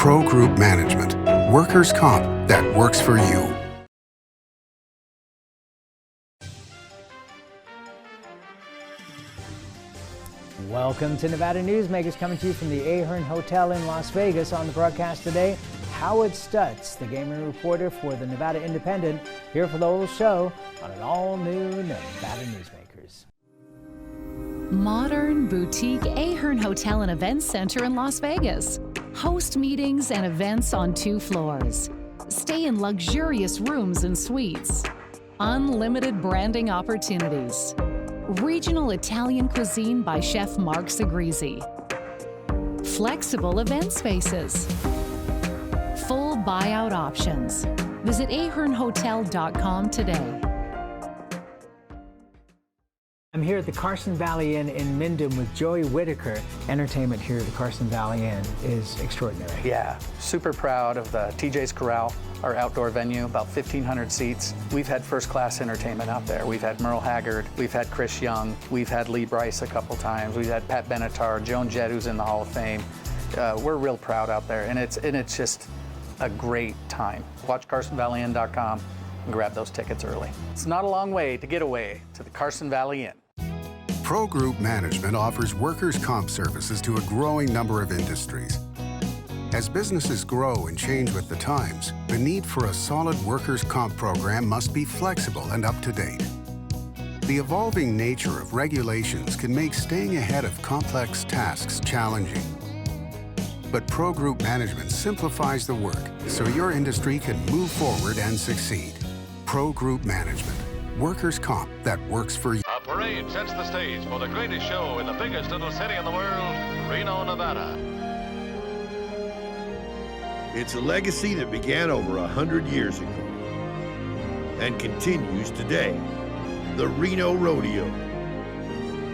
Pro Group Management, workers' comp that works for you. Welcome to Nevada Newsmakers, coming to you from the Ahern Hotel in Las Vegas. On the broadcast today, Howard Stutz, the gaming reporter for the Nevada Independent, here for the whole show on an all-new Nevada Newsmakers. Modern boutique Ahern Hotel and Events Center in Las Vegas. Host meetings and events on 2 floors. Stay in luxurious rooms and suites. Unlimited branding opportunities. Regional Italian cuisine by Chef Mark Segrisi. Flexible event spaces. Full buyout options. Visit ahernhotel.com today. I'm here at the Carson Valley Inn in Minden with Joey Whitaker. Entertainment here at the Carson Valley Inn is extraordinary. Yeah, super proud of the TJ's Corral, our outdoor venue, about 1,500 seats. We've had first-class entertainment out there. We've had Merle Haggard, we've had Chris Young, we've had Lee Brice a couple times, we've had Pat Benatar, Joan Jett, who's in the Hall of Fame. We're real proud out there, and it's just a great time. Watch CarsonValleyInn.com and grab those tickets early. It's not a long way to get away to the Carson Valley Inn. Pro Group Management offers workers' comp services to a growing number of industries. As businesses grow and change with the times, the need for a solid workers' comp program must be flexible and up to date. The evolving nature of regulations can make staying ahead of complex tasks challenging. But Pro Group Management simplifies the work so your industry can move forward and succeed. Pro Group Management, workers' comp that works for you. A parade sets the stage for the greatest show in the biggest little city in the world, Reno, Nevada. It's a legacy that began over 100 years ago and continues today. The Reno Rodeo.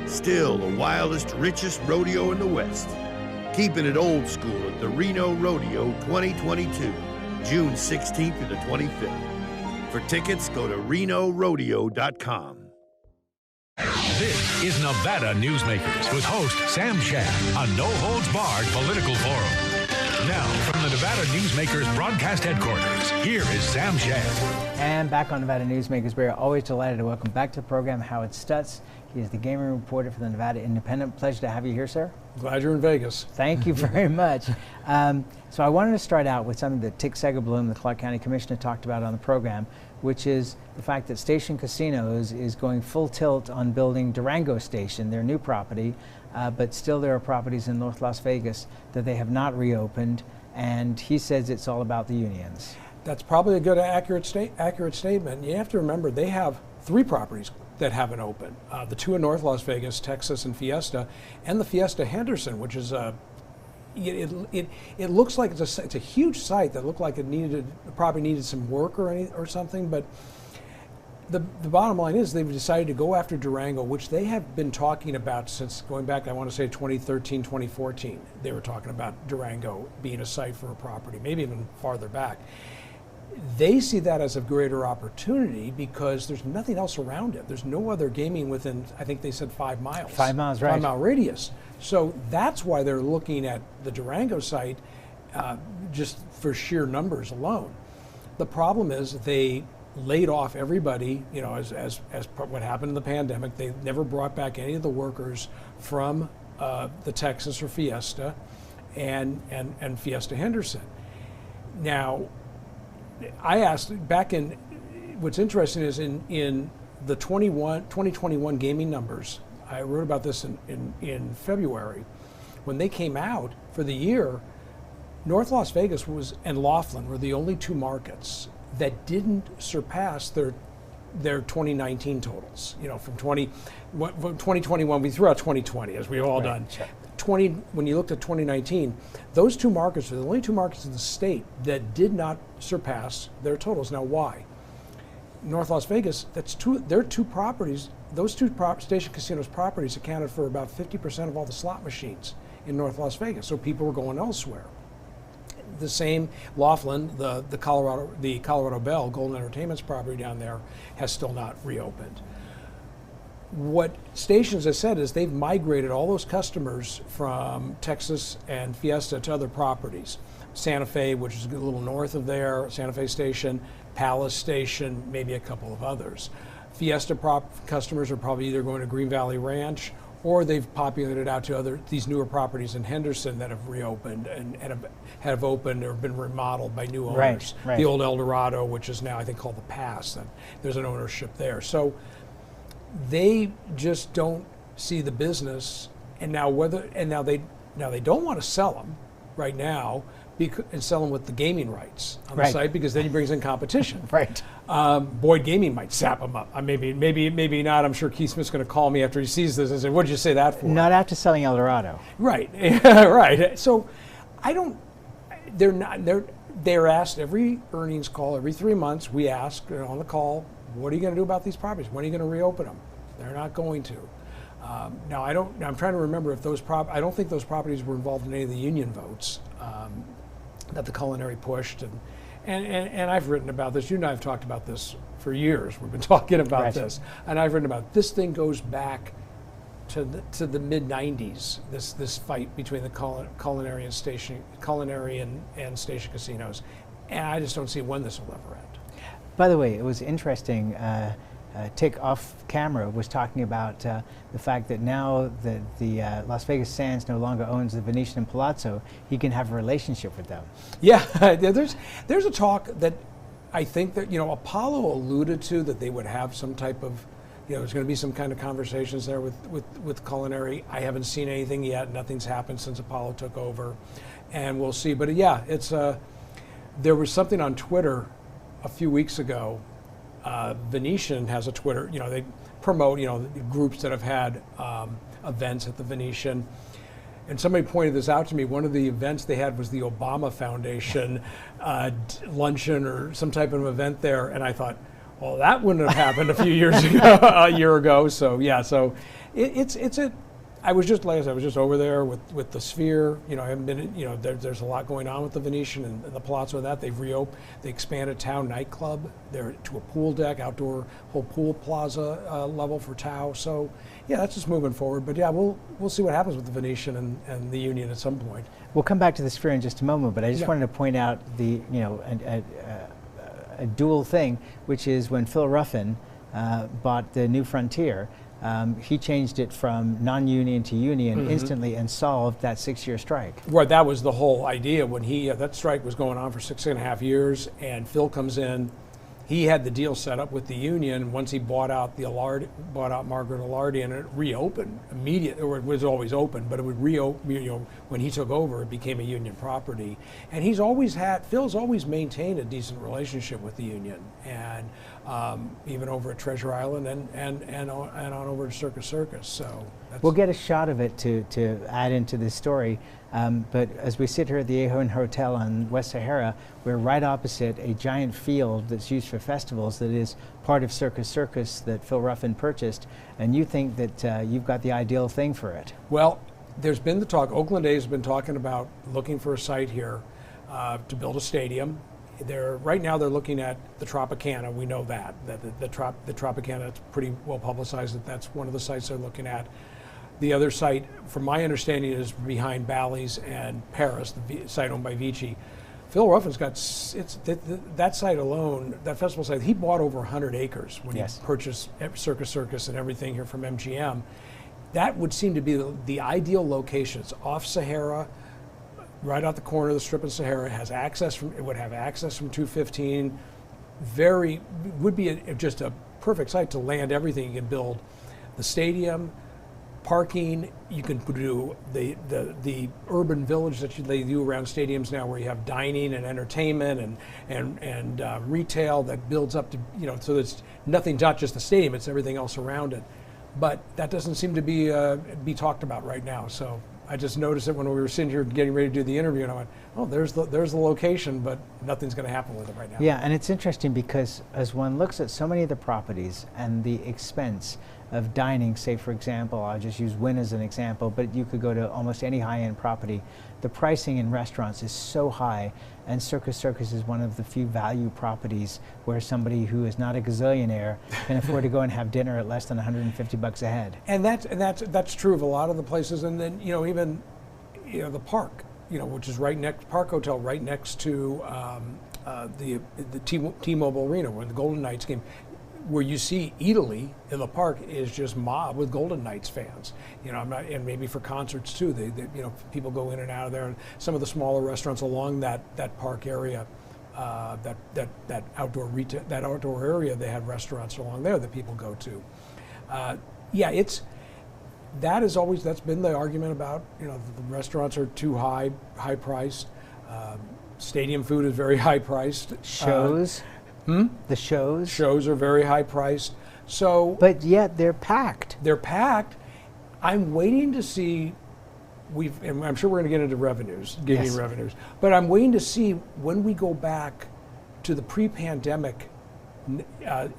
Still the wildest, richest rodeo in the West. Keeping it old school at the Reno Rodeo 2022, June 16th to the 25th. For tickets, go to renorodeo.com. This is Nevada Newsmakers with host Sam Shad, a no-holds-barred political forum. Now, from the Nevada Newsmakers broadcast headquarters, here is Sam Shad. And back on Nevada Newsmakers, we're always delighted to welcome back to the program Howard Stutz. He is the gaming reporter for the Nevada Independent. Pleasure to have you here, sir. Glad you're in Vegas. Thank you very much. So I wanted to start out with something that Tick Segerbloom, the Clark County Commissioner, talked about on the program, which is the fact that Station Casinos is going full tilt on building Durango Station, their new property, but still there are properties in North Las Vegas that they have not reopened, and he says it's all about the unions. That's probably a good, accurate statement. You have to remember they have 3 properties that haven't opened. The 2 in North Las Vegas, Texas and Fiesta, and the Fiesta Henderson, which is it looks like it's a huge site that looked like it probably needed some work or something, but the bottom line is they've decided to go after Durango, which they have been talking about since going back, I want to say 2013, 2014. They were talking about Durango being a site for a property, maybe even farther back. They see that as a greater opportunity because there's nothing else around it. There's no other gaming within, I think they said 5 miles. 5 miles, right. 5 mile radius. So that's why they're looking at the Durango site just for sheer numbers alone. The problem is they laid off everybody, you know, as what happened in the pandemic. They never brought back any of the workers from the Texas or Fiesta and Fiesta Henderson. Now, I asked back in, what's interesting is in the 2021 gaming numbers, I wrote about this in February, when they came out for the year, North Las Vegas and Laughlin were the only 2 markets that didn't surpass their 2019 totals. You know, from 2021, we threw out 2020, as we've all done. Sure. When you looked at 2019, those 2 markets are the only 2 markets in the state that did not surpass their totals. Now, why? North Las Vegas, their 2 properties, those 2 Station Casinos properties accounted for about 50% of all the slot machines in North Las Vegas, so people were going elsewhere. The same, Laughlin, the Colorado Bell, Golden Entertainment's property down there, has still not reopened. What Stations has said is they've migrated all those customers from Texas and Fiesta to other properties. Santa Fe, which is a little north of there, Santa Fe Station, Palace Station, maybe a couple of others. Fiesta customers are probably either going to Green Valley Ranch, or they've populated out to these newer properties in Henderson that have reopened and have opened or been remodeled by new owners. Right. The old El Dorado, which is now I think called the Pass, and there's an ownership there. So they just don't see the business, and now they don't want to sell them right now and sell them with the gaming rights on the site, because then he brings in competition. Right. Boyd Gaming might sap them up. Maybe not. I'm sure Keith Smith's going to call me after he sees this and say, "What did you say that for?" Not after selling El Dorado. Right. Right. So I don't. They're asked every earnings call every 3 months. We ask on the call, "What are you going to do about these properties? When are you going to reopen them?" They're not going to. Now I'm trying to remember if I don't think those properties were involved in any of the union votes that the culinary pushed, and I've written about this. You and I have talked about this for years. We've been talking about this, and I've written about this. Thing goes back to the mid '90s. This fight between the culinary and station casinos, and I just don't see when this will ever end. By the way, it was interesting. Tick off camera was talking about the fact that now that the Las Vegas Sands no longer owns the Venetian and Palazzo, he can have a relationship with them. Yeah, there's a talk that I think that Apollo alluded to, that they would have some type of there's going to be some kind of conversations there with culinary. I haven't seen anything yet. Nothing's happened since Apollo took over, and we'll see. But yeah, it's there was something on Twitter a few weeks ago. Venetian has a Twitter, they promote, groups that have had events at the Venetian. And somebody pointed this out to me. One of the events they had was the Obama Foundation luncheon or some type of event there. And I thought, well, that wouldn't have happened a year ago. So yeah, so I was just over there with the Sphere. I haven't been. There's a lot going on with the Venetian and the Palazzo. And that they've reopened. They expanded Tao nightclub there to a pool deck, outdoor whole pool plaza level for Tao. So yeah, that's just moving forward. But yeah, we'll see what happens with the Venetian and the Union at some point. We'll come back to the Sphere in just a moment. But I just wanted to point out the a dual thing, which is when Phil Ruffin bought the New Frontier. He changed it from non-union to union instantly and solved that 6-year strike. Right, that was the whole idea when that strike was going on for 6.5 years, and Phil comes in. He had the deal set up with the union. Once he bought out Margaret Alardi, and it reopened immediately, or it was always open, but it would reopen. When he took over, it became a union property. And Phil's always maintained a decent relationship with the union, and even over at Treasure Island and on over to Circus. So we'll get a shot of it to add into this story. But as we sit here at the Ahern Hotel on West Sahara, we're right opposite a giant field that's used for festivals that is part of Circus that Phil Ruffin purchased, and you think that you've got the ideal thing for it. Well, there's been the talk. Oakland A's have been talking about looking for a site here to build a stadium. Right now they're looking at the Tropicana. We know that the Tropicana, it's pretty well publicized that's one of the sites they're looking at. The other site, from my understanding, is behind Bally's and Paris, the site owned by Vici. Phil Ruffin's got that site alone, that festival site. He bought over 100 acres when he purchased Circus and everything here from MGM. That would seem to be the ideal location. It's off Sahara, right out the corner of the Strip of Sahara. It would have access from 215. Would be just a perfect site to land everything. You can build the stadium, parking. You can do the urban village that they do around stadiums now, where you have dining and entertainment and retail that builds up to so it's nothing, not just the stadium, it's everything else around it. But that doesn't seem to be talked about right now. So I just noticed it when we were sitting here getting ready to do the interview, and I went, oh, there's the location, but nothing's going to happen with it right now. Yeah, and it's interesting because as one looks at so many of the properties and the expense of dining, say for example, I'll just use Wynn as an example, but you could go to almost any high-end property. The pricing in restaurants is so high, and Circus is one of the few value properties where somebody who is not a gazillionaire can afford to go and have dinner at less than $150 a head. And that's true of a lot of the places, and then even the park. which is right next Park Hotel, right next to the T-Mobile Arena, where the Golden Knights game. Where you see Italy in the park is just mob with Golden Knights fans. And maybe for concerts too. They people go in and out of there. And some of the smaller restaurants along that park area, that outdoor retail, that outdoor area, they have restaurants along there that people go to. That's been the argument about the restaurants are too high priced. Stadium food is very high priced. Shows. The shows are very high priced. So, but yet they're packed. They're packed. I'm waiting to see. And I'm sure we're going to get into gaming revenues. But I'm waiting to see when we go back to the pre-pandemic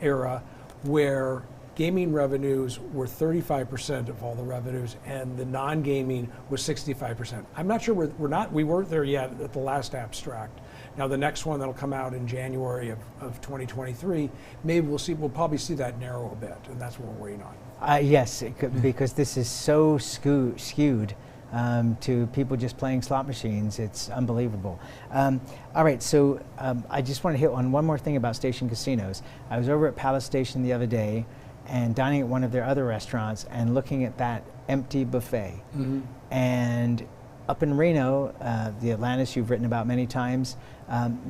era, where gaming revenues were 35% of all the revenues, and the non-gaming was 65%. I'm not sure we weren't there yet at the last abstract. Now the next one that'll come out in January of 2023, maybe we'll probably see that narrow a bit, and that's what we're waiting on. Yes, because this is so skewed to people just playing slot machines. It's unbelievable. All right, so I just want to hit on one more thing about station casinos. I was over at Palace Station the other day and dining at one of their other restaurants and looking at that empty buffet. And up in Reno, the Atlantis you've written about many times,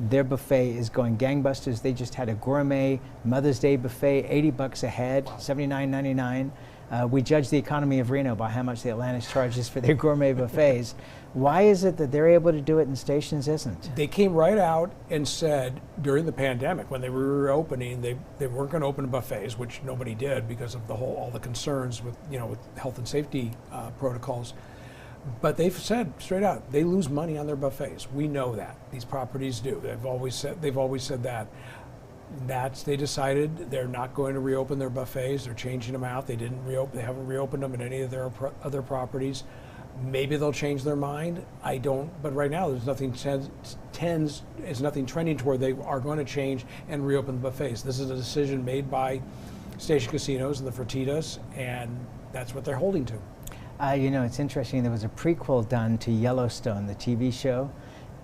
their buffet is going gangbusters. They just had a gourmet Mother's Day buffet, $80 a head, $79.99. We judge the economy of Reno by how much the Atlantis charges for their gourmet buffets. Why is it that they're able to do it and stations isn't? They came right out and said during the pandemic, when they were reopening, they weren't going to open buffets, which nobody did because of all the concerns with with health and safety protocols. But they've said straight out they lose money on their buffets. We know that these properties do. They've always said that. They decided they're not going to reopen their buffets. They're changing them out. They haven't reopened them in any of their other properties. Maybe they'll change their mind. I don't. But right now, there's nothing trending toward they are going to change and reopen the buffets. This is a decision made by station casinos and the Fertitas, and that's what they're holding to. It's interesting. There was a prequel done to Yellowstone, the TV show,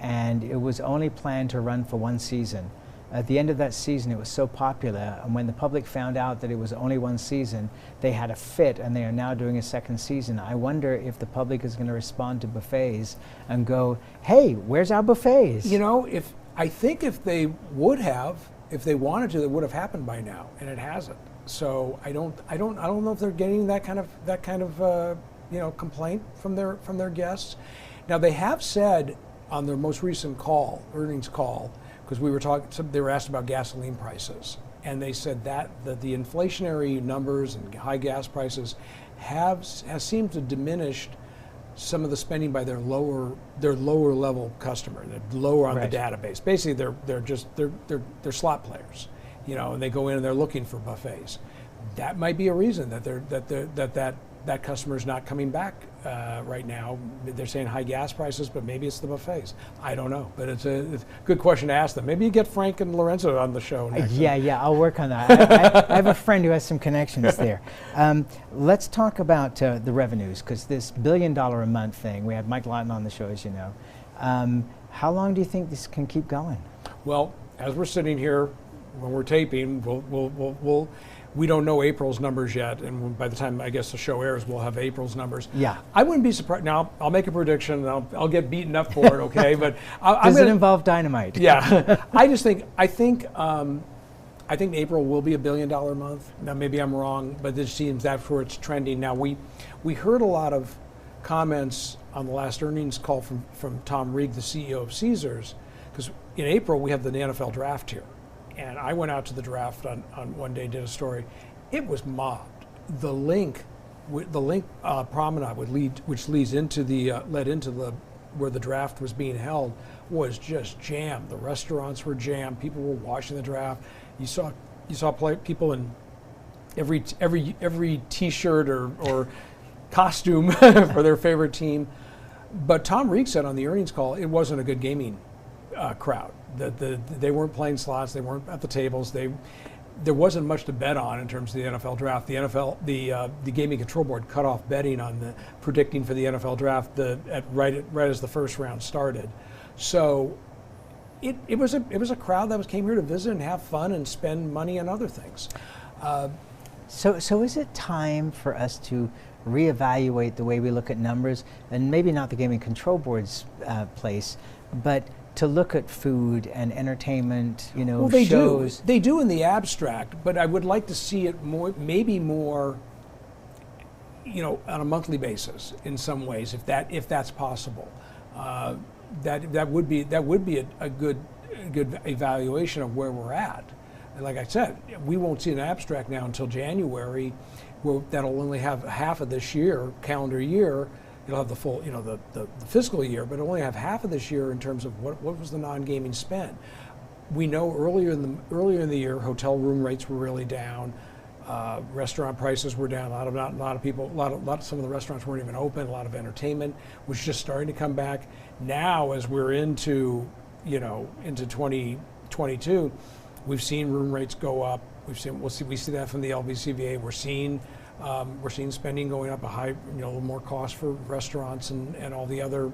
and it was only planned to run for one season. At the end of that season, it was so popular, and when the public found out that it was only one season, they had a fit, and they are now doing a second season. I wonder if the public is going to respond to buffets and go, "Hey, where's our buffets?" I think if they would have, if they wanted to, it would have happened by now, and it hasn't. So I don't know if they're getting that kind of complaint from their guests. Now they have said on their most recent earnings call. Because they were asked about gasoline prices, and they said that the inflationary numbers and high gas prices has seemed to diminish some of the spending by their lower level customer, they're lower on the database. Basically, they're slot players, and they go in and they're looking for buffets. That might be a reason that customer is not coming back right now. They're saying high gas prices, but maybe it's the buffets. I don't know, but it's a good question to ask them. Maybe you get Frank and Lorenzo on the show next. Yeah, I'll work on that. I have a friend who has some connections there. Let's talk about the revenues, because this $1 billion a month thing, we had Mike Lawton on the show, as you know. How long do you think this can keep going? Well, as we're sitting here, when we're taping, we don't know April's numbers yet, and by the time I guess the show airs, we'll have April's numbers. Yeah, I wouldn't be surprised. Now I'll make a prediction, and I'll get beaten up for it. Okay, but does it involve dynamite? Yeah, I think April will be $1 billion a month. Now maybe I'm wrong, but this seems that's where it's trending. Now we heard a lot of comments on the last earnings call from Tom Reeg, the CEO of Caesars, because in April we have the NFL draft here. And I went out to the draft on one day, did a story. It was mobbed. The link promenade which led into where the draft was being held was just jammed. The restaurants were jammed. People were watching the draft. You saw people in every T-shirt or costume for their favorite team. But Tom Reeg said on the earnings call it wasn't a good gaming crowd. They weren't playing slots. They weren't at the tables. there wasn't much to bet on in terms of the NFL draft. The Gaming Control Board cut off betting on the predicting for the NFL draft right as the first round started. So it was a crowd that came here to visit and have fun and spend money on other things. So is it time for us to reevaluate the way we look at numbers, and maybe not the Gaming Control Board's place, but to look at food and entertainment, well, they shows? They do in the abstract, but I would like to see it maybe more, on a monthly basis in some ways, if that's possible. That would be a good evaluation of where we're at. And like I said, we won't see an abstract now until January, that'll only have half of this year, calendar year. It'll have the full, the fiscal year, but it'll only have half of this year in terms of what was the non-gaming spend. We know earlier in the year, hotel room rates were really down, restaurant prices were down. Some of the restaurants weren't even open. A lot of entertainment was just starting to come back. Now, as we're into 2022, we've seen room rates go up. We see that from the LVCVA. We're seeing spending going up, a little more cost for restaurants and all the other.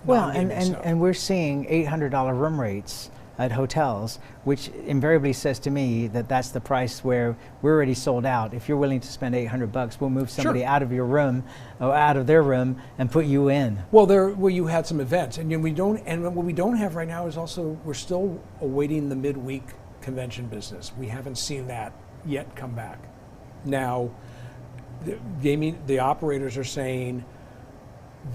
Well, and we're seeing $800 room rates at hotels, which invariably says to me that that's the price where we're already sold out. If you're willing to spend $800, we'll move somebody out of your room or out of their room and put you in. Well, you had some events, and what we don't have right now is also we're still awaiting the midweek convention business. We haven't seen that yet come back. Now, the operators are saying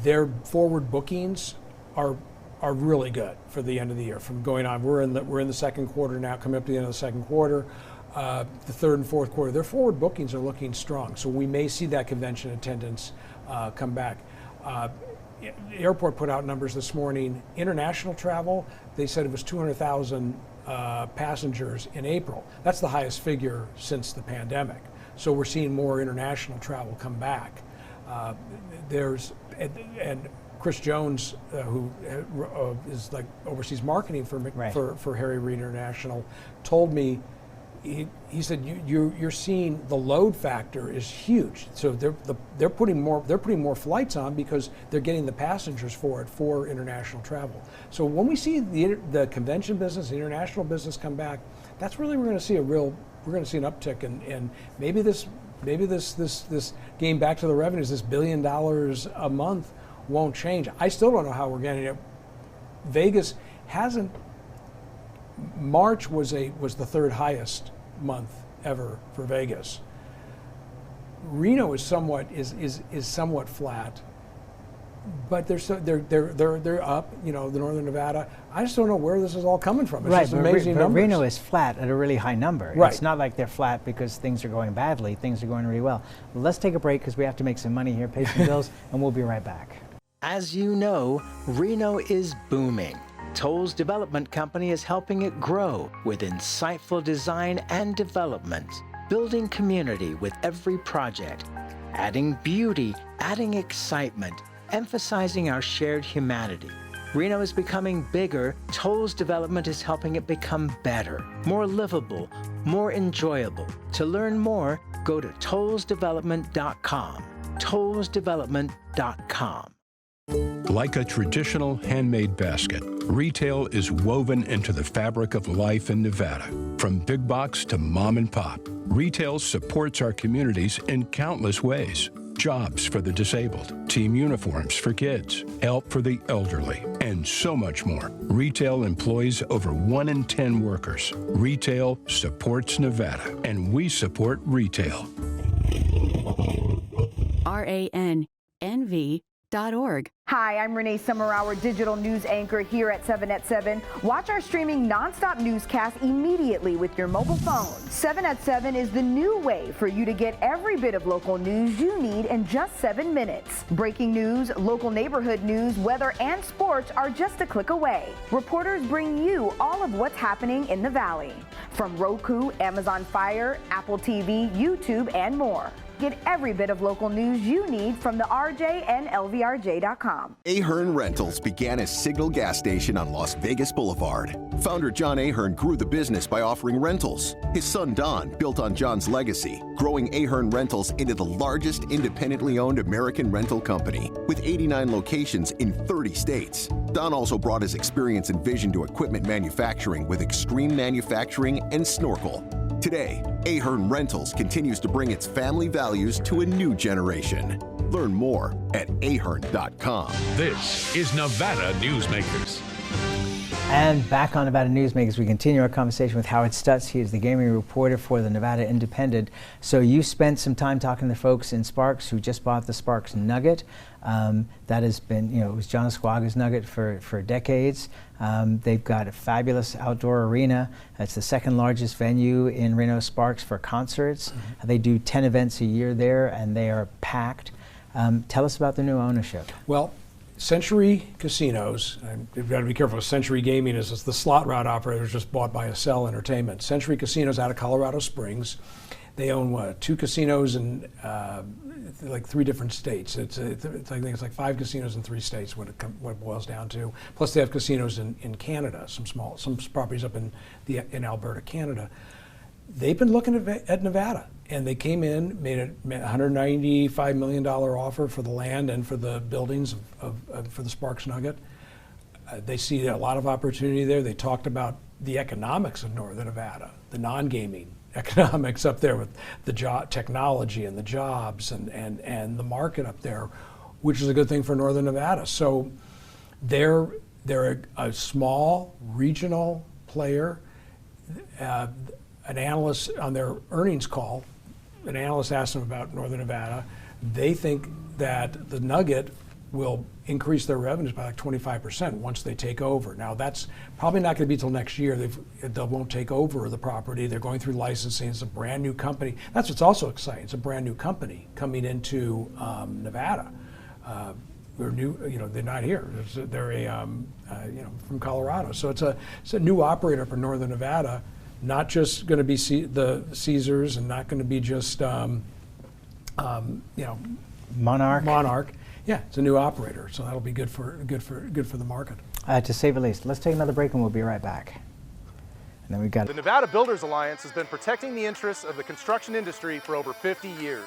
their forward bookings are really good for the end of the year. From going on, we're in the second quarter now, coming up to the end of the second quarter, the third and fourth quarter. Their forward bookings are looking strong, so we may see that convention attendance come back. The airport put out numbers this morning. International travel, they said it was 200,000 passengers in April. That's the highest figure since the pandemic. So we're seeing more international travel come back. And Chris Jones, who is oversees marketing for Harry Reid International, told me, he said you're seeing the load factor is huge. So they're putting more flights on because they're getting the passengers for international travel. So when we see the convention business, the international business come back, that's really we're going to see an uptick, and maybe this game back to the revenues, this $1 billion a month, won't change. I still don't know how we're getting it. Vegas hasn't. March was the third highest month ever for Vegas. Reno is somewhat flat, but they're up. The Northern Nevada. I just don't know where this is all coming from. It's just amazing numbers. Reno is flat at a really high number. Right. It's not like they're flat because things are going badly. Things are going really well. Let's take a break because we have to make some money here, pay some bills, and we'll be right back. As you know, Reno is booming. Toll's development company is helping it grow with insightful design and development, building community with every project, adding beauty, adding excitement, emphasizing our shared humanity. Reno is becoming bigger. Toll's development is helping it become better, more livable, more enjoyable. To learn more, go to tollsdevelopment.com. tollsdevelopment.com. Like a traditional handmade basket, retail is woven into the fabric of life in Nevada. From big box to mom and pop, retail supports our communities in countless ways. Jobs for the disabled, team uniforms for kids, help for the elderly, and so much more. Retail employs over 1 in 10 workers. Retail supports Nevada, and we support retail. RANNV.org. Hi, I'm Renee Summerauer, digital news anchor here at 7 at 7. Watch our streaming nonstop newscast immediately with your mobile phone. 7 at 7 is the new way for you to get every bit of local news you need in just 7 minutes. Breaking news, local neighborhood news, weather, and sports are just a click away. Reporters bring you all of what's happening in the Valley. From Roku, Amazon Fire, Apple TV, YouTube, and more. Get every bit of local news you need from the RJ and LVRJ.com. Ahern Rentals began as Signal Gas Station on Las Vegas Boulevard. Founder John Ahern grew the business by offering rentals. His son Don built on John's legacy, growing Ahern Rentals into the largest independently owned American rental company with 89 locations in 30 states. Don also brought his experience and vision to equipment manufacturing with Extreme Manufacturing and Snorkel. Today, Ahern Rentals continues to bring its family values to a new generation. Learn more at ahern.com. This is Nevada Newsmakers. And back on Nevada Newsmakers, we continue our conversation with Howard Stutz. He is the gaming reporter for the Nevada Independent. So you spent some time talking to the folks in Sparks who just bought the Sparks Nugget. That has been, it was John Esquaga's Nugget for decades. They've got a fabulous outdoor arena. It's the second largest venue in Reno Sparks for concerts. Mm-hmm. They do 10 events a year there, and they are packed. Tell us about the new ownership. Well, Century Casinos, and you've got to be careful, Century Gaming is the slot route operator just bought by Accel Entertainment. Century Casinos out of Colorado Springs. They own 2 casinos in like 3 different states. I think it's like 5 casinos in 3 states what it boils down to. Plus they have casinos in Canada, some properties up in Alberta, Canada. They've been looking at Nevada, and they came in, made a $195 million offer for the land and for the buildings for the Sparks Nugget. They see a lot of opportunity there. They talked about the economics of Northern Nevada, the non-gaming economics up there with the technology and the jobs and the market up there, which is a good thing for Northern Nevada. So they're a small regional player. An analyst on their earnings call, an analyst asked them about Northern Nevada. They think that the Nugget will increase their revenues by like 25% once they take over. Now that's probably not going to be till next year. They won't take over the property. They're going through licensing. It's a brand new company. That's what's also exciting. It's a brand new company coming into Nevada. They're new. They're not here. They're from Colorado. So it's a new operator for Northern Nevada. Not just going to be the Caesars, and not going to be just Monarch. Yeah, it's a new operator, so that'll be good for the market. To say the least. Let's take another break, and we'll be right back. And then we got the Nevada Builders Alliance has been protecting the interests of the construction industry for over 50 years.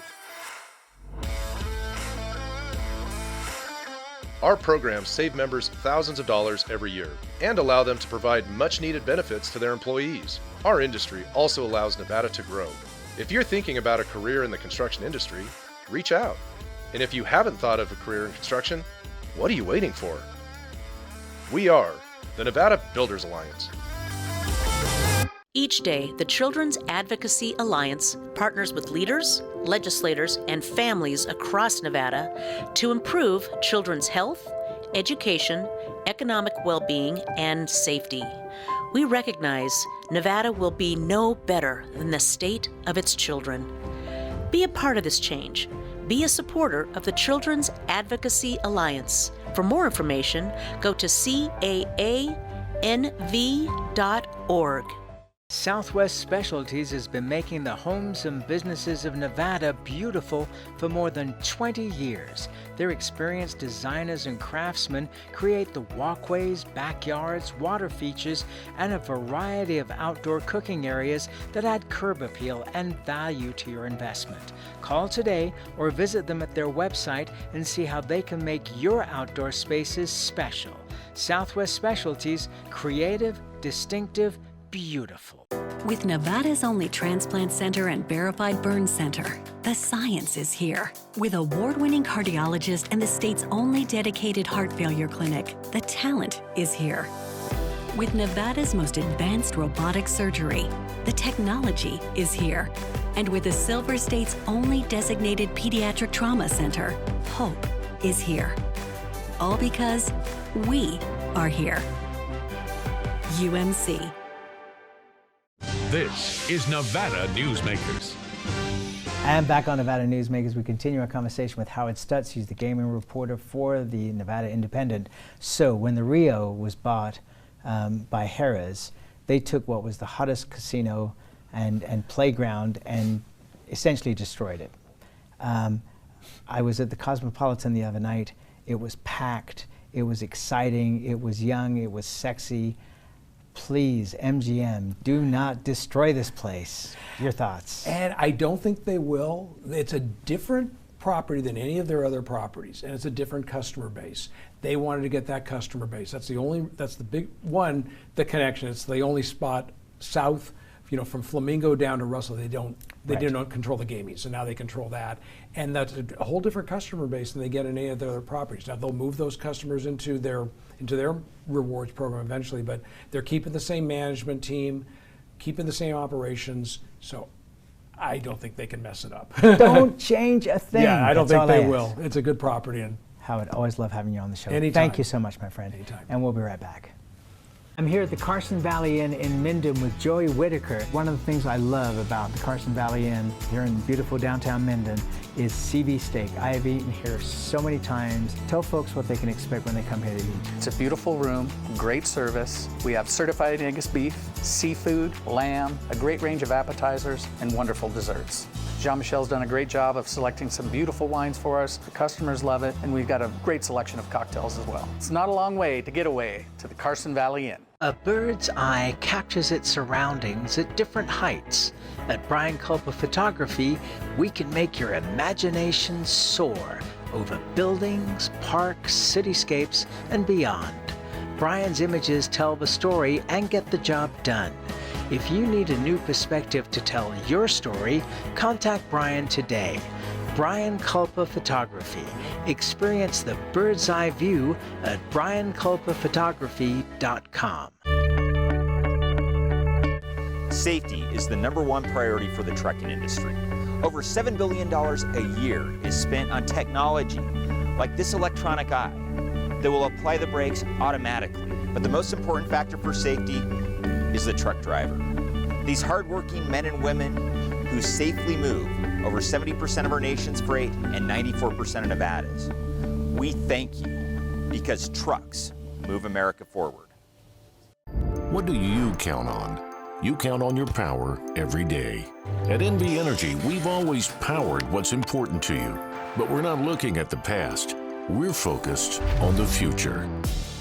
Our programs save members thousands of dollars every year and allow them to provide much-needed benefits to their employees. Our industry also allows Nevada to grow. If you're thinking about a career in the construction industry, reach out. And if you haven't thought of a career in construction, what are you waiting for? We are the Nevada Builders Alliance. Each day, the Children's Advocacy Alliance partners with leaders, legislators, and families across Nevada to improve children's health, education, economic well-being, and safety. We recognize Nevada will be no better than the state of its children. Be a part of this change. Be a supporter of the Children's Advocacy Alliance. For more information, go to caanv.org. Southwest Specialties has been making the homes and businesses of Nevada beautiful for more than 20 years. Their experienced designers and craftsmen create the walkways, backyards, water features, and a variety of outdoor cooking areas that add curb appeal and value to your investment. Call today or visit them at their website and see how they can make your outdoor spaces special. Southwest Specialties, creative, distinctive, beautiful. With Nevada's only transplant center and verified burn center, the science is here. With award-winning cardiologist and the state's only dedicated heart failure clinic, the talent is here. With Nevada's most advanced robotic surgery, the technology is here. And with the Silver State's only designated pediatric trauma center, hope is here. All because we are here. UMC. This is Nevada Newsmakers. And back on Nevada Newsmakers, we continue our conversation with Howard Stutz. He's the gaming reporter for the Nevada Independent. So when the Rio was bought by Harrah's, they took what was the hottest casino and playground and essentially destroyed it. I was at the Cosmopolitan the other night. It was packed. It was exciting. It was young. It was sexy. Please, MGM, do not destroy this place. Your thoughts? And I don't think they will. It's a different property than any of their other properties, and it's a different customer base. They wanted to get that customer base. That's the big one, the connection. It's the only spot south, from Flamingo down to Russell. They did not control the gaming, so now they control that. And that's a whole different customer base than they get in any of their other properties. Now they'll move those customers into their rewards program eventually, but they're keeping the same management team, keeping the same operations, so I don't think they can mess it up. Don't change a thing. Yeah, I don't think they will. It's a good property. And Howard, always love having you on the show. Anytime. Thank you so much, my friend. Anytime. And we'll be right back. I'm here at the Carson Valley Inn in Minden with Joey Whitaker. One of the things I love about the Carson Valley Inn here in beautiful downtown Minden is CV steak. I have eaten here so many times. Tell folks what they can expect when they come here to eat. It's a beautiful room, great service. We have certified Angus beef, seafood, lamb, a great range of appetizers, and wonderful desserts. Jean-Michel's done a great job of selecting some beautiful wines for us. The customers love it, and we've got a great selection of cocktails as well. It's not a long way to get away to the Carson Valley Inn. A bird's eye captures its surroundings at different heights. At Brian Culpa Photography, we can make your imagination soar over buildings, parks, cityscapes, and beyond. Brian's images tell the story and get the job done. If you need a new perspective to tell your story, contact Brian today. Brian Culpa Photography. Experience the bird's eye view at brianculpaphotography.com. Safety is the #1 priority for the trucking industry. Over $7 billion a year is spent on technology like this electronic eye that will apply the brakes automatically. But the most important factor for safety is the truck driver. These hardworking men and women who safely move over 70% of our nation's freight and 94% of Nevada's. We thank you because trucks move America forward. What do you count on? You count on your power every day. At NV Energy, we've always powered what's important to you, but we're not looking at the past. We're focused on the future.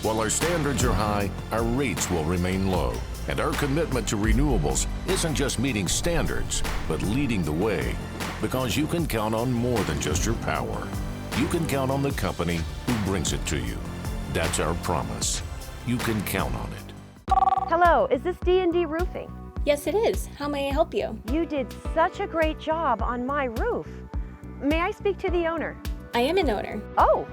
While our standards are high, our rates will remain low. And our commitment to renewables isn't just meeting standards, but leading the way. Because you can count on more than just your power. You can count on the company who brings it to you. That's our promise. You can count on it. Hello, is this D&D Roofing? Yes, it is. How may I help you? You did such a great job on my roof. May I speak to the owner? I am an owner. Oh,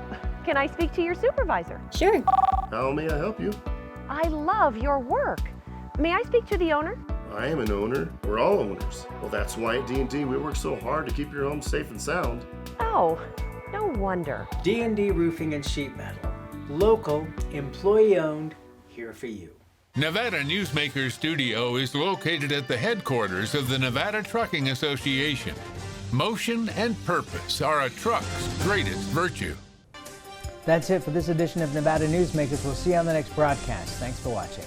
can I speak to your supervisor? Sure. How may I help you? I love your work. May I speak to the owner? I am an owner. We're all owners. Well, that's why at D&D we work so hard to keep your home safe and sound. Oh, no wonder. D&D Roofing and Sheet Metal. Local, employee-owned, here for you. Nevada Newsmakers Studio is located at the headquarters of the Nevada Trucking Association. Motion and purpose are a truck's greatest virtue. That's it for this edition of Nevada Newsmakers. We'll see you on the next broadcast. Thanks for watching.